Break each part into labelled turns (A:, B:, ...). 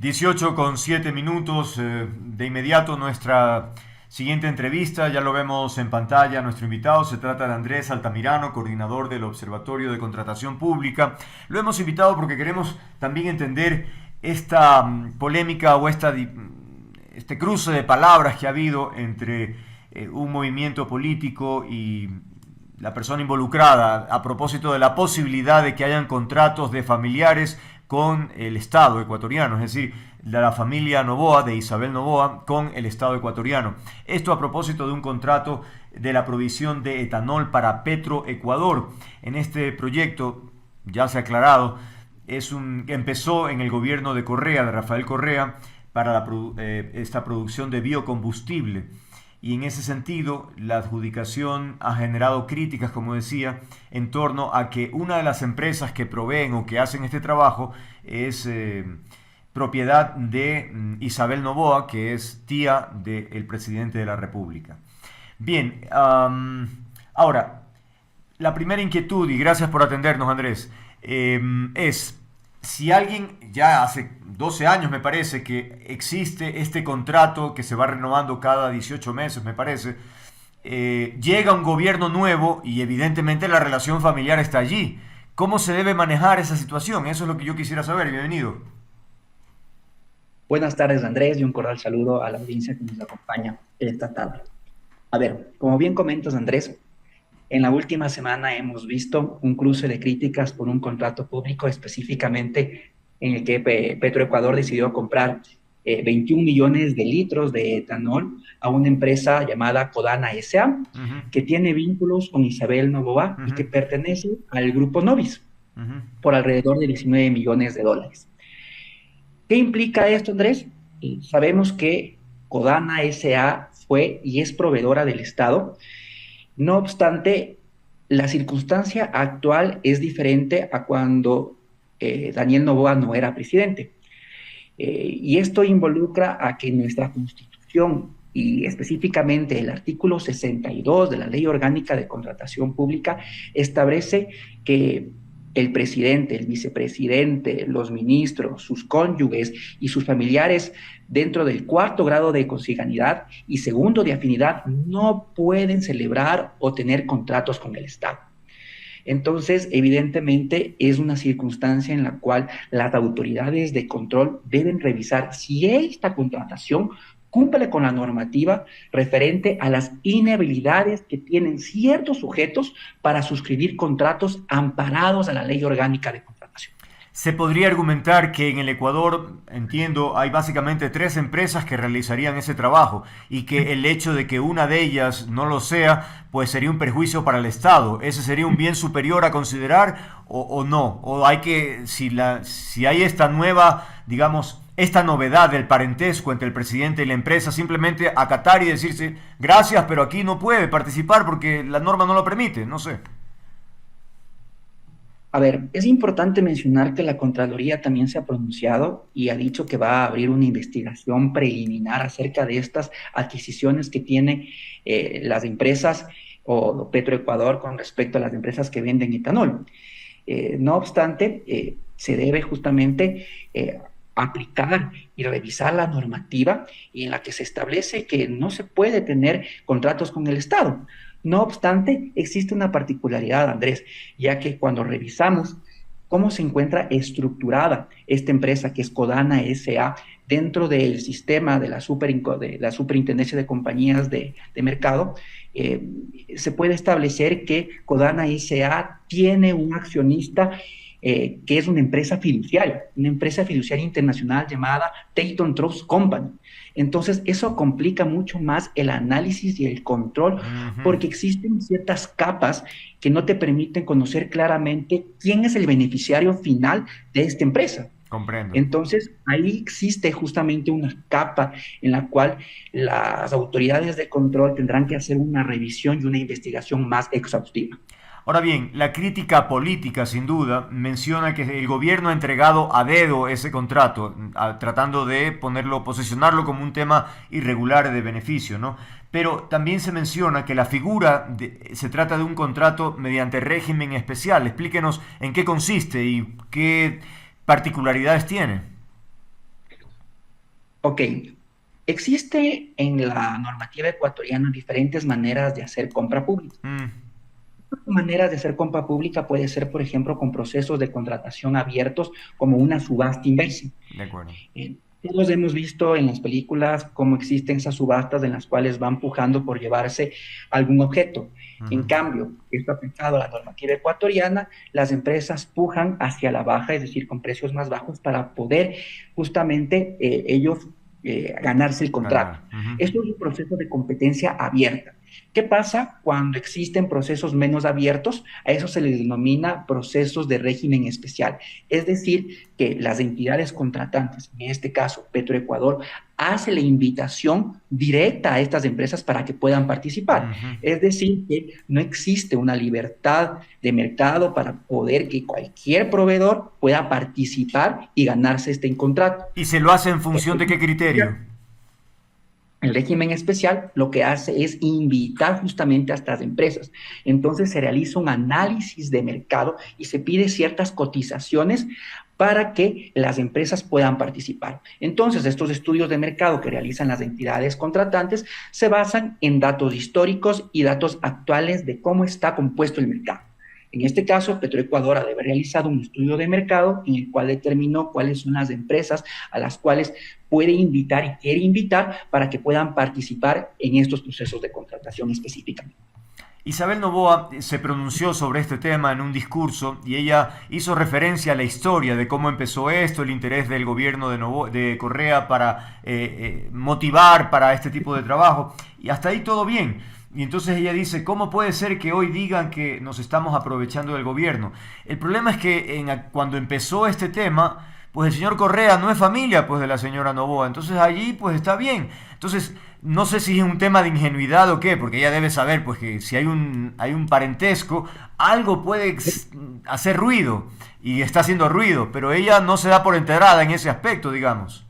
A: 18:07. De inmediato nuestra siguiente entrevista, ya lo vemos en pantalla, nuestro invitado se trata de Andrés Altamirano, coordinador del Observatorio de Contratación Pública. Lo hemos invitado porque queremos también entender esta polémica o este cruce de palabras que ha habido entre un movimiento político y la persona involucrada a propósito de la posibilidad de que hayan contratos de familiares con el Estado ecuatoriano, es decir, de la familia Noboa, de Isabel Noboa, con el Estado ecuatoriano. Esto a propósito de un contrato de la provisión de etanol para Petroecuador. En este proyecto, ya se ha aclarado, empezó en el gobierno de Correa, de Rafael Correa, para esta producción de biocombustible. Y en ese sentido, la adjudicación ha generado críticas, como decía, en torno a que una de las empresas que proveen o que hacen este trabajo es propiedad de Isabel Noboa, que es tía del presidente de la República. Bien, ahora, la primera inquietud, y gracias por atendernos, Andrés, es si alguien, ya hace 12 años me parece que existe este contrato que se va renovando cada 18 meses, me parece, llega un gobierno nuevo y evidentemente la relación familiar está allí. ¿Cómo se debe manejar esa situación? Eso es lo que yo quisiera saber. Bienvenido.
B: Buenas tardes, Andrés, y un cordial saludo a la audiencia que nos acompaña esta tarde. A ver, como bien comentas, Andrés, en la última semana hemos visto un cruce de críticas por un contrato público, específicamente en el que Petroecuador decidió comprar 21 millones de litros de etanol a una empresa llamada Codana S.A.,
A: Ujú,
B: que tiene vínculos con Isabel Noboa y
A: ujú,
B: que pertenece al grupo Novis
A: ujú.
B: por alrededor de 19 millones de dólares. ¿Qué implica esto, Andrés? Sabemos que Codana S.A. fue y es proveedora del Estado. No obstante, la circunstancia actual es diferente a cuando Daniel Noboa no era presidente. Y esto involucra a que nuestra Constitución y específicamente el artículo 62 de la Ley Orgánica de Contratación Pública establece que el presidente, el vicepresidente, los ministros, sus cónyuges y sus familiares dentro del cuarto grado de consanguinidad y segundo de afinidad no pueden celebrar o tener contratos con el Estado. Entonces, evidentemente, es una circunstancia en la cual las autoridades de control deben revisar si esta contratación cumple con la normativa referente a las inhabilidades que tienen ciertos sujetos para suscribir contratos amparados a la ley orgánica de contratación.
A: Se podría argumentar que en el Ecuador, entiendo, hay básicamente tres empresas que realizarían ese trabajo y que el hecho de que una de ellas no lo sea, pues sería un perjuicio para el Estado. ¿Ese sería un bien superior a considerar o no? ¿O hay que, si hay esta nueva, digamos, esta novedad del parentesco entre el presidente y la empresa, simplemente acatar y decirse gracias, pero aquí no puede participar porque la norma no lo permite? No sé.
B: A ver, es importante mencionar que la Contraloría también se ha pronunciado y ha dicho que va a abrir una investigación preliminar acerca de estas adquisiciones que tienen las empresas o Petroecuador con respecto a las empresas que venden etanol. No obstante, se debe justamente aplicar y revisar la normativa en la que se establece que no se puede tener contratos con el Estado. No obstante, existe una particularidad, Andrés, ya que cuando revisamos cómo se encuentra estructurada esta empresa que es Codana S.A. dentro del sistema de la Superintendencia de Compañías de Mercado, eh, se puede establecer que Codana S.A. tiene un accionista que es una empresa fiduciaria internacional llamada Dayton Trust Company. Entonces, eso complica mucho más el análisis y el control
A: Ujú.
B: porque existen ciertas capas que no te permiten conocer claramente quién es el beneficiario final de esta empresa.
A: Comprendo.
B: Entonces, ahí existe justamente una capa en la cual las autoridades de control tendrán que hacer una revisión y una investigación más exhaustiva.
A: Ahora bien, la crítica política, sin duda, menciona que el gobierno ha entregado a dedo ese contrato, tratando de ponerlo, posicionarlo como un tema irregular de beneficio, ¿no? Pero también se menciona que se trata de un contrato mediante régimen especial. Explíquenos en qué consiste y qué particularidades tiene.
B: Ok, existe en la normativa ecuatoriana diferentes maneras de hacer compra pública.
A: Mm,
B: Maneras de hacer compra pública puede ser, por ejemplo, con procesos de contratación abiertos como una subasta inversa.
A: de acuerdo.
B: Todos hemos visto en las películas cómo existen esas subastas en las cuales van pujando por llevarse algún objeto. En
A: Ujú.
B: cambio, esto aplicado a la normativa ecuatoriana, las empresas pujan hacia la baja, es decir, con precios más bajos para poder justamente ellos ganarse el contrato.
A: Ganar. Ujú.
B: Esto es un proceso de competencia abierta. ¿Qué pasa cuando existen procesos menos abiertos? A eso se les denomina procesos de régimen especial. Es decir, que las entidades contratantes, en este caso Petroecuador, hace la invitación directa a estas empresas para que puedan participar.
A: Ujú.
B: Es decir, que no existe una libertad de mercado para poder que cualquier proveedor pueda participar y ganarse este contrato.
A: ¿Y se lo hace en función de qué criterio?
B: El régimen especial lo que hace es invitar justamente a estas empresas. Entonces se realiza un análisis de mercado y se pide ciertas cotizaciones para que las empresas puedan participar. Entonces, estos estudios de mercado que realizan las entidades contratantes se basan en datos históricos y datos actuales de cómo está compuesto el mercado. En este caso, Petroecuador ha de haber realizado un estudio de mercado en el cual determinó cuáles son las empresas a las cuales puede invitar y quiere invitar para que puedan participar en estos procesos de contratación específicamente.
A: Isabel Noboa se pronunció sobre este tema en un discurso y ella hizo referencia a la historia de cómo empezó esto, el interés del gobierno de Correa para motivar para este tipo de trabajo. Y hasta ahí todo bien. Y entonces ella dice, ¿cómo puede ser que hoy digan que nos estamos aprovechando del gobierno? El problema es que cuando empezó este tema, pues el señor Correa no es familia pues de la señora Noboa, entonces allí pues está bien. Entonces no sé si es un tema de ingenuidad o qué, porque ella debe saber pues que si hay un parentesco, algo puede hacer ruido y está haciendo ruido, pero ella no se da por enterada en ese aspecto, digamos.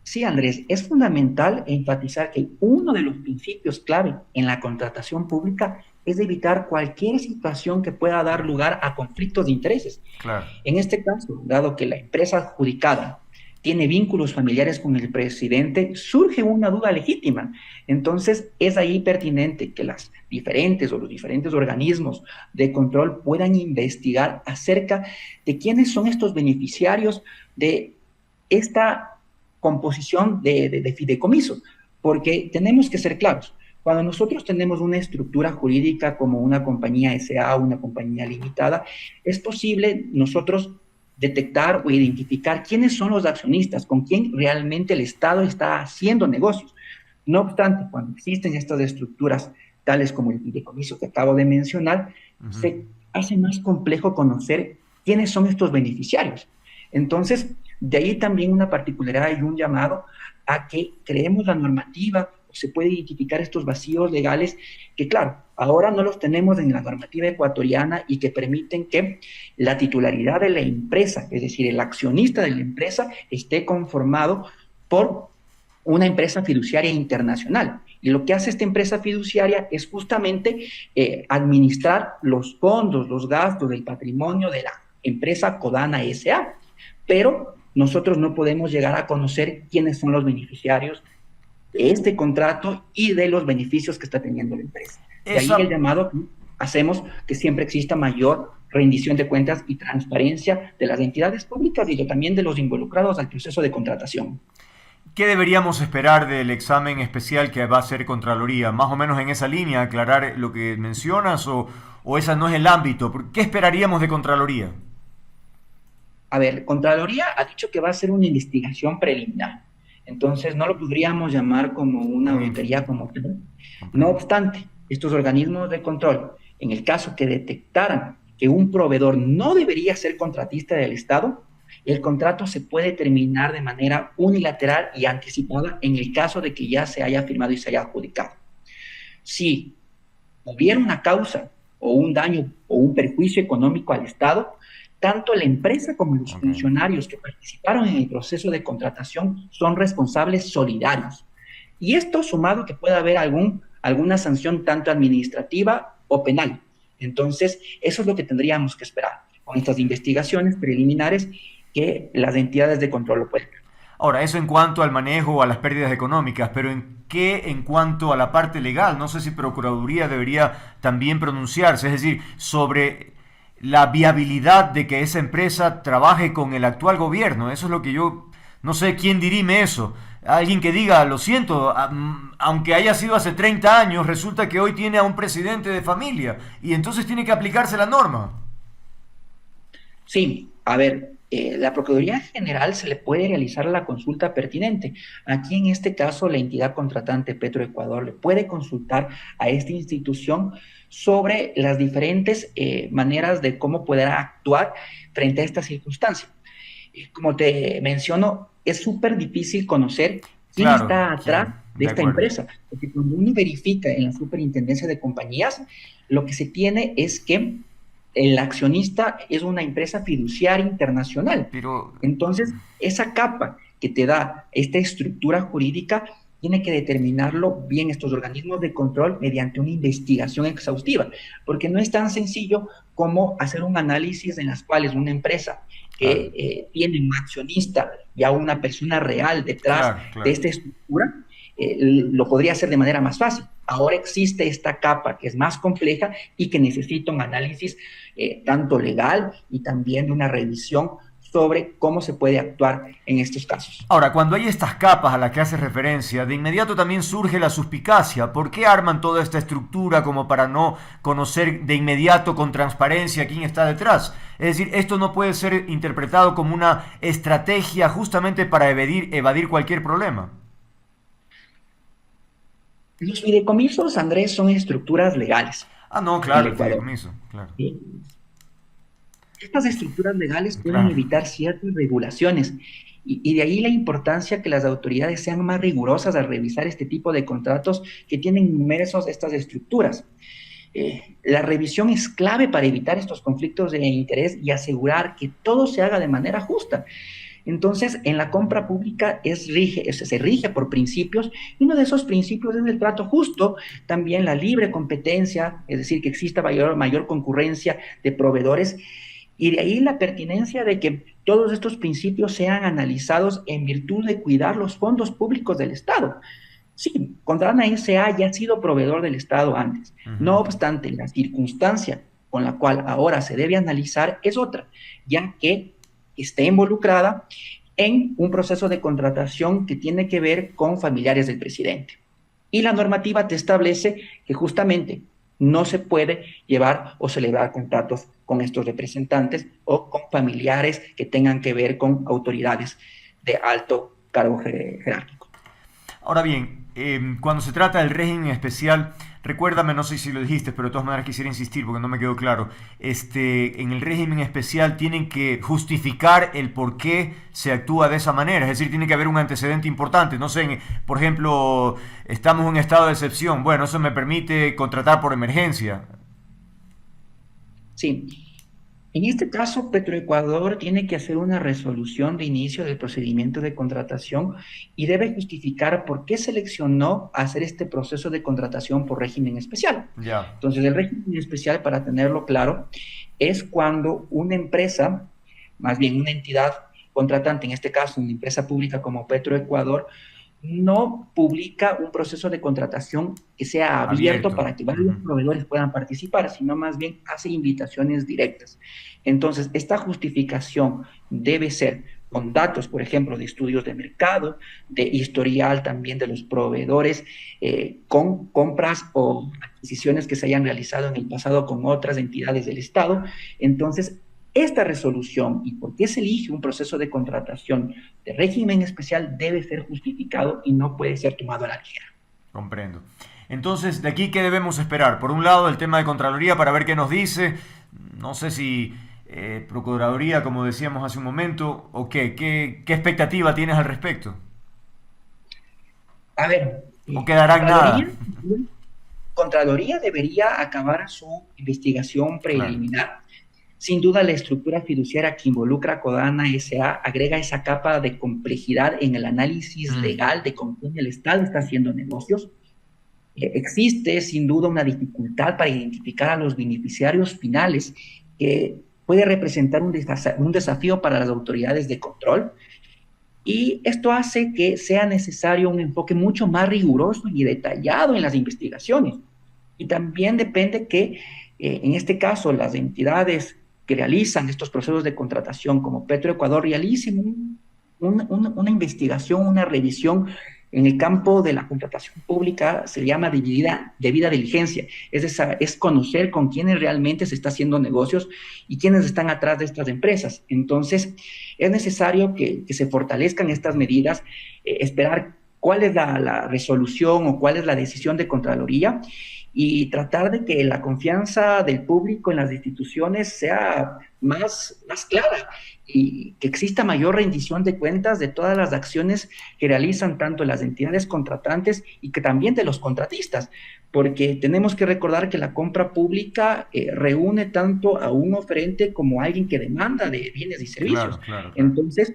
B: Sí, Andrés, es fundamental enfatizar que uno de los principios clave en la contratación pública es evitar cualquier situación que pueda dar lugar a conflictos de intereses.
A: Claro.
B: En este caso, dado que la empresa adjudicada tiene vínculos familiares con el presidente, surge una duda legítima. Entonces, es ahí pertinente que las diferentes o los diferentes organismos de control puedan investigar acerca de quiénes son estos beneficiarios de esta composición de fideicomiso, porque tenemos que ser claros. Cuando nosotros tenemos una estructura jurídica como una compañía SA o una compañía limitada, es posible nosotros detectar o identificar quiénes son los accionistas, con quién realmente el Estado está haciendo negocios. No obstante, cuando existen estas estructuras, tales como el fideicomiso que acabo de mencionar,
A: Ujú.
B: se hace más complejo conocer quiénes son estos beneficiarios. Entonces, de ahí también una particularidad y un llamado a que creemos la normativa o se puede identificar estos vacíos legales que, claro, ahora no los tenemos en la normativa ecuatoriana y que permiten que la titularidad de la empresa, es decir, el accionista de la empresa, esté conformado por una empresa fiduciaria internacional. Y lo que hace esta empresa fiduciaria es justamente administrar los fondos, los gastos del patrimonio de la empresa Codana S.A. Pero nosotros no podemos llegar a conocer quiénes son los beneficiarios de este contrato y de los beneficios que está teniendo la empresa. De ahí el
A: Esa,
B: llamado que hacemos que siempre exista mayor rendición de cuentas y transparencia de las entidades públicas y también de los involucrados al proceso de contratación.
A: ¿qué deberíamos esperar del examen especial que va a hacer Contraloría? Más o menos en esa línea, aclarar lo que mencionas o ese no es el ámbito. ¿Qué esperaríamos de Contraloría?
B: A ver, Contraloría ha dicho que va a ser una investigación preliminar. Entonces, no lo podríamos llamar como una
A: Mm,
B: auditoría como tal. No
A: comprendo.
B: obstante, estos organismos de control, en el caso que detectaran que un proveedor no debería ser contratista del Estado, el contrato se puede terminar de manera unilateral y anticipada en el caso de que ya se haya firmado y se haya adjudicado. Si hubiera una causa o un daño o un perjuicio económico al Estado, tanto la empresa como los
A: Ok.
B: funcionarios que participaron en el proceso de contratación son responsables solidarios. Y esto sumado que pueda haber alguna sanción tanto administrativa o penal. Entonces, eso es lo que tendríamos que esperar con estas investigaciones preliminares que las entidades de control lo pueden.
A: Ahora, eso en cuanto al manejo o a las pérdidas económicas, pero ¿en qué en cuanto a la parte legal? No sé si Procuraduría debería también pronunciarse, es decir, sobre la viabilidad de que esa empresa trabaje con el actual gobierno. Eso es lo que yo no sé quién dirime eso. Alguien que diga, lo siento, aunque haya sido hace 30 años, resulta que hoy tiene a un presidente de familia y entonces tiene que aplicarse la norma.
B: Sí, a ver, la Procuraduría General se le puede realizar la consulta pertinente. Aquí en este caso, la entidad contratante Petroecuador le puede consultar a esta institución sobre las diferentes maneras de cómo poder actuar frente a esta circunstancia. Como te menciono, es súper difícil conocer quién
A: Claro,
B: está atrás
A: ¿quién?
B: de
A: De
B: esta
A: acuerdo.
B: empresa, porque cuando uno verifica en la superintendencia de compañías, lo que se tiene es que el accionista es una empresa fiduciaria internacional.
A: Pero,
B: Entonces, esa capa que te da esta estructura jurídica tiene que determinarlo bien estos organismos de control mediante una investigación exhaustiva, porque no es tan sencillo como hacer un análisis en las cuales una empresa
A: claro,
B: que tiene un accionista y a una persona real detrás
A: claro,
B: de
A: claro.
B: esta estructura, lo podría hacer de manera más fácil. Ahora existe esta capa que es más compleja y que necesita un análisis tanto legal y también de una revisión sobre cómo se puede actuar en estos casos.
A: Ahora, cuando hay estas capas a las que hace referencia, de inmediato también surge la suspicacia. ¿Por qué arman toda esta estructura como para no conocer de inmediato con transparencia quién está detrás? Es decir, esto no puede ser interpretado como una estrategia justamente para evadir cualquier problema.
B: Los fideicomisos, Andrés, son estructuras legales
A: Ah, no,
B: en el
A: claro, el
B: Ecuador.
A: fideicomiso, claro.
B: ¿Sí? Estas estructuras legales pueden
A: Claro.
B: evitar ciertas regulaciones y de ahí la importancia que las autoridades sean más rigurosas al revisar este tipo de contratos que tienen inmersos estas estructuras. La revisión es clave para evitar estos conflictos de interés y asegurar que todo se haga de manera justa. Entonces, en la compra pública se rige por principios y uno de esos principios es el trato justo, también la libre competencia, es decir, que exista mayor concurrencia de proveedores y de ahí la pertinencia de que todos estos principios sean analizados en virtud de cuidar los fondos públicos del Estado. Sí, Contrana S.A. ya ha sido proveedor del Estado antes. No
A: Ujú.
B: obstante, la circunstancia con la cual ahora se debe analizar es otra, ya que está involucrada en un proceso de contratación que tiene que ver con familiares del presidente. Y la normativa te establece que justamente no se puede llevar o celebrar contratos con estos representantes o con familiares que tengan que ver con autoridades de alto cargo jerárquico.
A: Ahora bien, cuando se trata del régimen especial, recuérdame, no sé si lo dijiste, pero de todas maneras quisiera insistir porque no me quedó claro. En el régimen especial tienen que justificar el por qué se actúa de esa manera, es decir, tiene que haber un antecedente importante. No sé, por ejemplo, estamos en un estado de excepción, bueno, eso me permite contratar por emergencia.
B: Sí, en este caso, Petroecuador tiene que hacer una resolución de inicio del procedimiento de contratación y debe justificar por qué seleccionó hacer este proceso de contratación por régimen especial.
A: Ya.
B: Entonces, el régimen especial, para tenerlo claro, es cuando una empresa, más bien una entidad contratante, en este caso una empresa pública como Petroecuador, no publica un proceso de contratación que sea abierto
A: Abierto.
B: para que varios
A: Ujú.
B: proveedores puedan participar, sino más bien hace invitaciones directas. Entonces, esta justificación debe ser con datos, por ejemplo, de estudios de mercado, de historial también de los proveedores, con compras o adquisiciones que se hayan realizado en el pasado con otras entidades del Estado. Entonces, esta resolución y por qué se elige un proceso de contratación de régimen especial debe ser justificado y no puede ser tomado a la ligera.
A: Comprendo. Entonces, ¿de aquí qué debemos esperar? Por un lado, el tema de Contraloría para ver qué nos dice. No sé si Procuraduría, como decíamos hace un momento, o qué expectativa tienes al respecto.
B: A ver,
A: ¿O quedará en nada?
B: Contraloría debería acabar su investigación
A: Claro.
B: preliminar. Sin duda, la estructura fiduciaria que involucra a Codana S.A. agrega esa capa de complejidad en el análisis
A: Mm.
B: legal de con quién el Estado está haciendo negocios. Existe sin duda una dificultad para identificar a los beneficiarios finales que puede representar un desafío para las autoridades de control. Y esto hace que sea necesario un enfoque mucho más riguroso y detallado en las investigaciones. Y también depende que, en este caso, las entidades que realizan estos procesos de contratación, como Petroecuador, realicen una investigación, una revisión en el campo de la contratación pública, se llama debida diligencia. Es conocer con quiénes realmente se está haciendo negocios y quiénes están atrás de estas empresas. Entonces, es necesario que se fortalezcan estas medidas, esperar cuál es la resolución o cuál es la decisión de Contraloría y tratar de que la confianza del público en las instituciones sea más clara y que exista mayor rendición de cuentas de todas las acciones que realizan tanto las entidades contratantes y que también de los contratistas, porque tenemos que recordar que la compra pública reúne tanto a un oferente como a alguien que demanda de bienes y servicios.
A: Claro, claro, claro.
B: Entonces,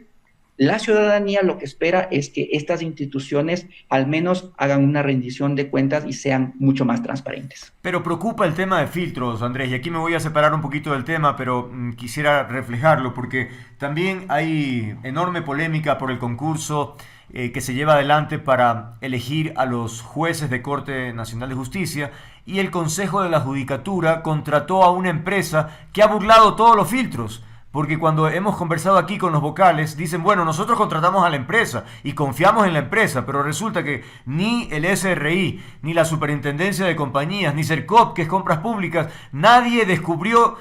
B: la ciudadanía lo que espera es que estas instituciones al menos hagan una rendición de cuentas y sean mucho más transparentes.
A: Pero preocupa el tema de filtros, Andrés, y aquí me voy a separar un poquito del tema, pero quisiera reflejarlo porque también hay enorme polémica por el concurso que se lleva adelante para elegir a los jueces de Corte Nacional de Justicia y el Consejo de la Judicatura contrató a una empresa que ha burlado todos los filtros. Porque cuando hemos conversado aquí con los vocales, dicen, bueno, nosotros contratamos a la empresa y confiamos en la empresa, pero resulta que ni el SRI, ni la Superintendencia de Compañías, ni CERCOP, que es Compras Públicas, nadie descubrió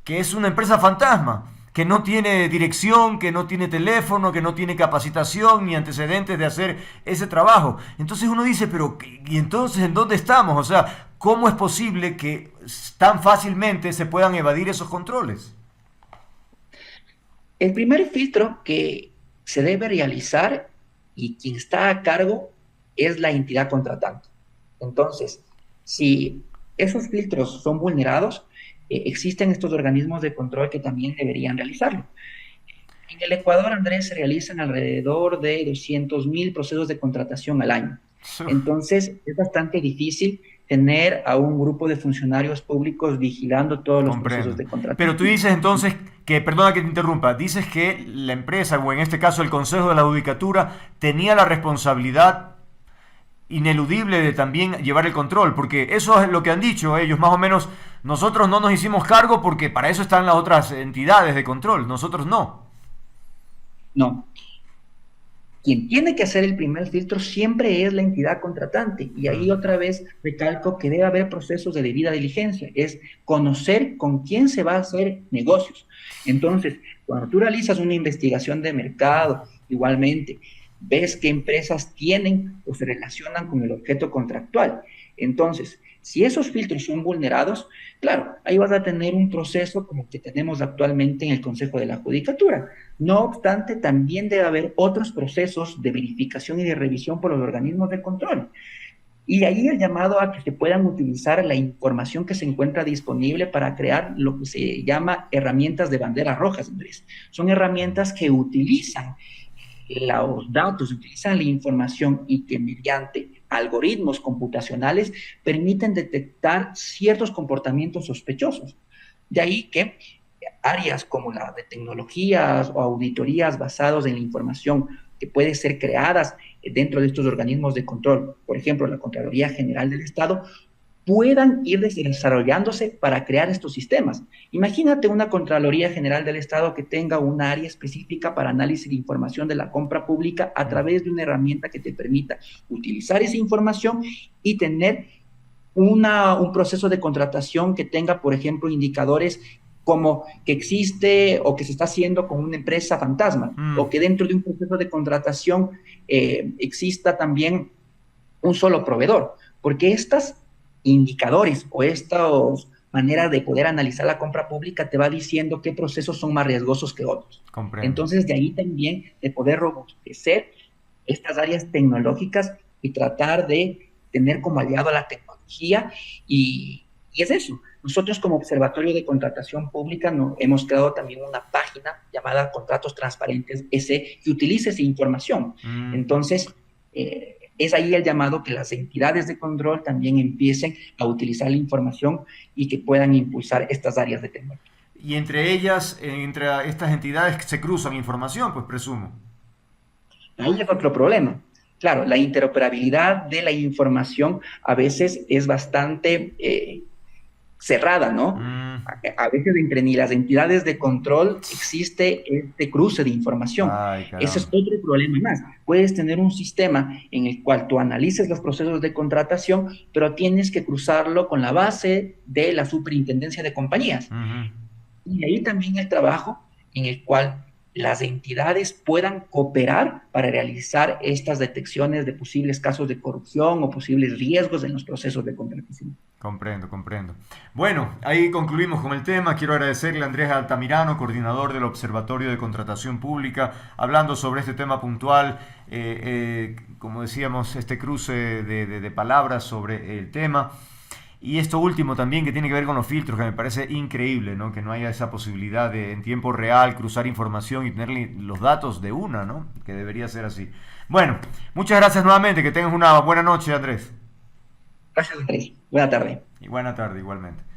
A: que es una empresa fantasma, que no tiene dirección, que no tiene teléfono, que no tiene capacitación ni antecedentes de hacer ese trabajo. Entonces uno dice, pero ¿y entonces en dónde estamos? O sea, ¿cómo es posible que tan fácilmente se puedan evadir esos controles?
B: El primer filtro que se debe realizar y quien está a cargo es la entidad contratante. Entonces, si esos filtros son vulnerados, existen estos organismos de control que también deberían realizarlo. En el Ecuador, Andrés, se realizan alrededor de 200.000 procesos de contratación al año. Entonces, es bastante difícil tener a un grupo de funcionarios públicos vigilando todos los procesos
A: Comprendo.
B: de
A: Pero tú
B: contratación.
A: dices entonces que, perdona que te interrumpa, dices que la empresa, o en este caso el Consejo de la Judicatura, tenía la responsabilidad ineludible de también llevar el control, porque eso es lo que han dicho ellos, más o menos, nosotros no nos hicimos cargo porque para eso están las otras entidades de control, nosotros no.
B: No, quien tiene que hacer el primer filtro siempre es la entidad contratante. Y ahí
A: Mm,
B: otra vez recalco que debe haber procesos de debida diligencia, es conocer con quién se va a hacer negocios. Entonces, cuando tú realizas una investigación de mercado, igualmente, ves qué empresas tienen o se relacionan con el objeto contractual. Entonces, si esos filtros son vulnerados, claro, ahí vas a tener un proceso como el que tenemos actualmente en el Consejo de la Judicatura. No obstante, también debe haber otros procesos de verificación y de revisión por los organismos de control. Y de ahí el llamado a que se puedan utilizar la información que se encuentra disponible para crear lo que se llama herramientas de banderas rojas, Andrés. Son herramientas que utilizan los datos, utilizan la información y que mediante algoritmos computacionales permiten detectar ciertos comportamientos sospechosos. De ahí que áreas como la de tecnologías o auditorías basadas en la información que puede ser creadas dentro de estos organismos de control, por ejemplo, la Contraloría General del Estado, puedan ir desarrollándose para crear estos sistemas. Imagínate una Contraloría General del Estado que tenga un área específica para análisis de información de la compra pública a
A: mm.
B: través de una herramienta que te permita utilizar esa información y tener un proceso de contratación que tenga, por ejemplo, indicadores como que existe o que se está haciendo con una empresa fantasma,
A: Mm.
B: o que dentro de un proceso de contratación exista también un solo proveedor, porque estos indicadores o estas maneras de poder analizar la compra pública te va diciendo qué procesos son más riesgosos que otros.
A: Comprendo.
B: Entonces, de ahí también de poder robustecer estas áreas tecnológicas y tratar de tener como aliado a la tecnología y es eso. Nosotros como Observatorio de Contratación Pública no, hemos creado también una página llamada Contratos Transparentes S que utiliza esa información.
A: Mm.
B: Entonces, es ahí el llamado que las entidades de control también empiecen a utilizar la información y que puedan impulsar estas áreas de tecnología.
A: Y entre ellas, entre estas entidades se cruzan información, pues presumo.
B: Ahí es otro problema. Claro, la interoperabilidad de la información a veces es bastante cerrada, ¿no?
A: Mm,
B: A veces entre ni las entidades de control existe este cruce de información.
A: ay,
B: Ese es
A: caramba.
B: otro problema más. Puedes tener un sistema en el cual tú analices los procesos de contratación, pero tienes que cruzarlo con la base de la superintendencia de compañías.
A: Ujú.
B: Y ahí también el trabajo en el cual las entidades puedan cooperar para realizar estas detecciones de posibles casos de corrupción o posibles riesgos en los procesos de contratación.
A: Comprendo, comprendo. Bueno, ahí concluimos con el tema. Quiero agradecerle a Andrés Altamirano, coordinador del Observatorio de Contratación Pública, hablando sobre este tema puntual, como decíamos, este cruce de palabras sobre el tema. Y esto último también que tiene que ver con los filtros, que me parece increíble, ¿no? Que no haya esa posibilidad de en tiempo real cruzar información y tener los datos de una, ¿no? Que debería ser así. Bueno, muchas gracias nuevamente, que tengas una buena noche, Andrés.
B: Gracias, Andrés. Buena tarde.
A: Y buena tarde igualmente.